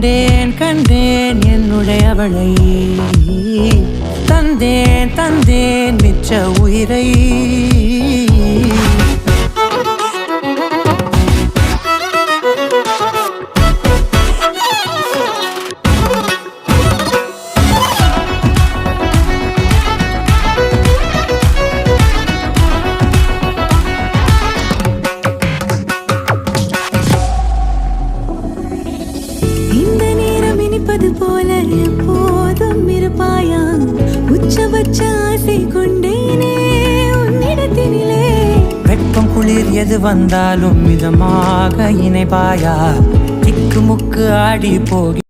கண்டேன் கண்டேன் என்னுடையவளை, தந்தேன் தந்தேன் மிச்ச உயிரை. போல எப்போதும் இருப்பாயா, உச்சபட்ச ஆசை கொண்டேனே உன்னிடத்தினிலே. வெப்பம் குளிர் எது வந்தாலும் மிதமாக இணைப்பாயா, திக்கு முக்கு ஆடி போகி